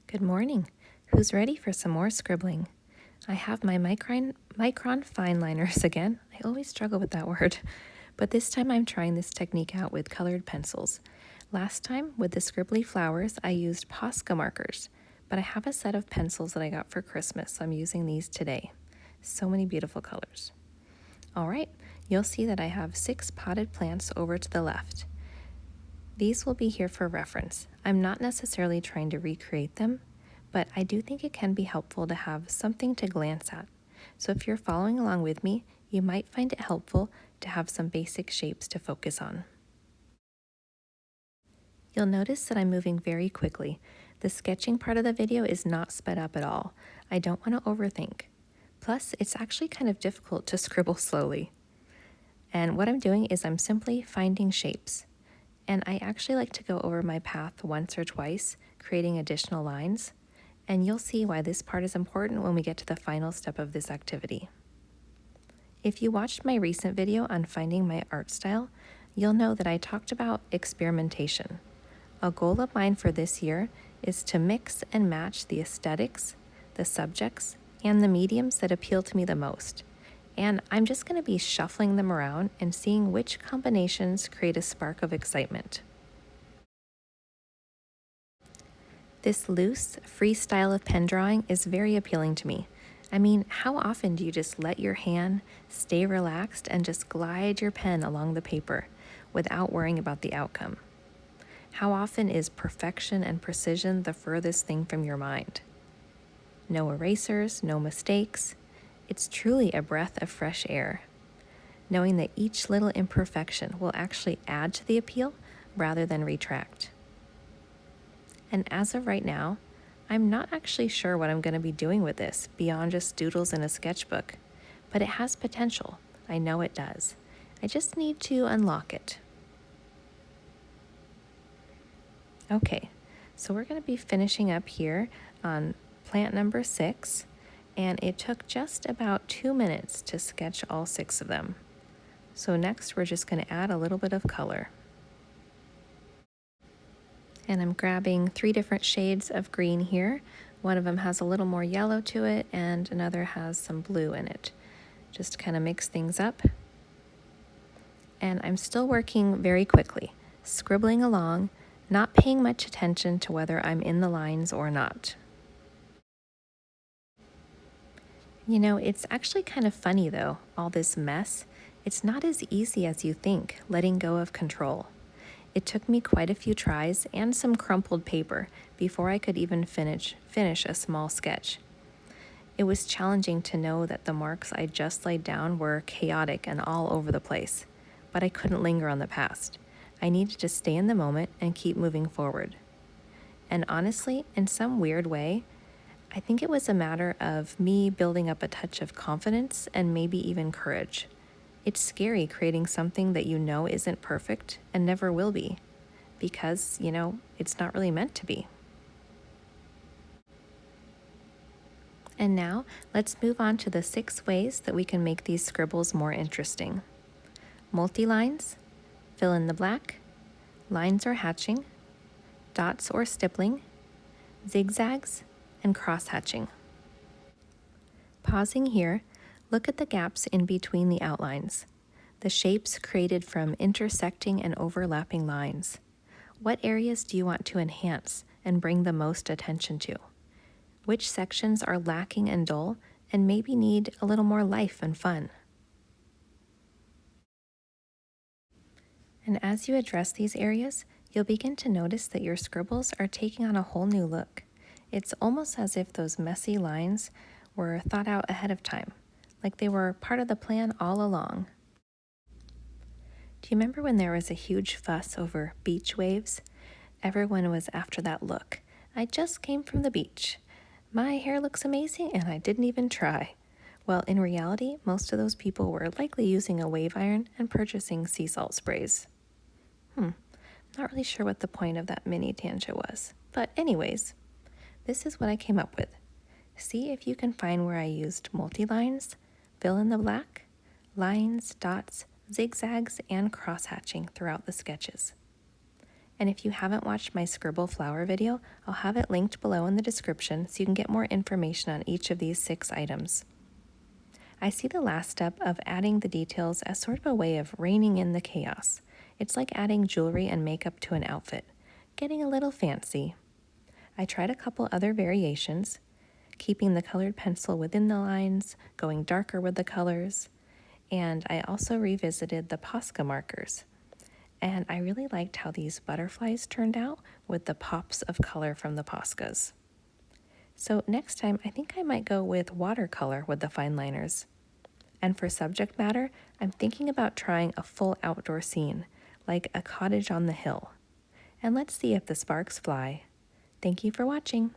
Good morning. Who's ready for some more scribbling? I have my Micron Fine liners again. I always struggle with that word. But this time I'm trying this technique out with colored pencils. Last time, with the scribbly flowers, I used Posca markers. But I have a set of pencils that I got for Christmas, so I'm using these today. So many beautiful colors. All right, you'll see that I have 6 potted plants over to the left. These will be here for reference. I'm not necessarily trying to recreate them, but I do think it can be helpful to have something to glance at. So if you're following along with me, you might find it helpful to have some basic shapes to focus on. You'll notice that I'm moving very quickly. The sketching part of the video is not sped up at all. I don't want to overthink. Plus, it's actually kind of difficult to scribble slowly. And what I'm doing is I'm simply finding shapes. And I actually like to go over my path once or twice, creating additional lines. And you'll see why this part is important when we get to the final step of this activity. If you watched my recent video on finding my art style, you'll know that I talked about experimentation. A goal of mine for this year is to mix and match the aesthetics, the subjects, and the mediums that appeal to me the most. And I'm just going to be shuffling them around and seeing which combinations create a spark of excitement. This loose, free style of pen drawing is very appealing to me. I mean, how often do you just let your hand stay relaxed and just glide your pen along the paper without worrying about the outcome? How often is perfection and precision the furthest thing from your mind? No erasers, no mistakes. It's truly a breath of fresh air, knowing that each little imperfection will actually add to the appeal rather than retract. And as of right now, I'm not actually sure what I'm going to be doing with this beyond just doodles in a sketchbook, but it has potential. I know it does. I just need to unlock it. Okay, so we're going to be finishing up here on plant number 6. And it took just about 2 minutes to sketch all 6 of them. So next we're just going to add a little bit of color. And I'm grabbing 3 different shades of green here. One of them has a little more yellow to it and another has some blue in it. Just kind of mix things up. And I'm still working very quickly, scribbling along, not paying much attention to whether I'm in the lines or not. You know, it's actually kind of funny though, all this mess. It's not as easy as you think, letting go of control. It took me quite a few tries and some crumpled paper before I could even finish a small sketch. It was challenging to know that the marks I just laid down were chaotic and all over the place, but I couldn't linger on the past. I needed to stay in the moment and keep moving forward. And honestly, in some weird way, I think it was a matter of me building up a touch of confidence and maybe even courage. It's scary creating something that you know isn't perfect and never will be, because, you know, it's not really meant to be. And now, let's move on to the 6 ways that we can make these scribbles more interesting. Multi-lines, fill in the blank, lines or hatching, dots or stippling, zigzags, and cross-hatching. Pausing here, look at the gaps in between the outlines, the shapes created from intersecting and overlapping lines. What areas do you want to enhance and bring the most attention to? Which sections are lacking and dull and maybe need a little more life and fun? And as you address these areas, you'll begin to notice that your scribbles are taking on a whole new look. It's almost as if those messy lines were thought out ahead of time, like they were part of the plan all along. Do you remember when there was a huge fuss over beach waves? Everyone was after that look. I just came from the beach. My hair looks amazing and I didn't even try. Well, in reality, most of those people were likely using a wave iron and purchasing sea salt sprays. Not really sure what the point of that mini tangent was. But anyways, this is what I came up with. See if you can find where I used multi-lines, fill in the black, lines, dots, zigzags, and cross-hatching throughout the sketches. And if you haven't watched my scribble flower video, I'll have it linked below in the description so you can get more information on each of these 6 items. I see the last step of adding the details as sort of a way of reining in the chaos. It's like adding jewelry and makeup to an outfit, getting a little fancy. I tried a couple other variations, keeping the colored pencil within the lines, going darker with the colors, and I also revisited the Posca markers. And I really liked how these butterflies turned out with the pops of color from the Poscas. So next time, I think I might go with watercolor with the fine liners. And for subject matter, I'm thinking about trying a full outdoor scene, like a cottage on the hill. And let's see if the sparks fly. Thank you for watching.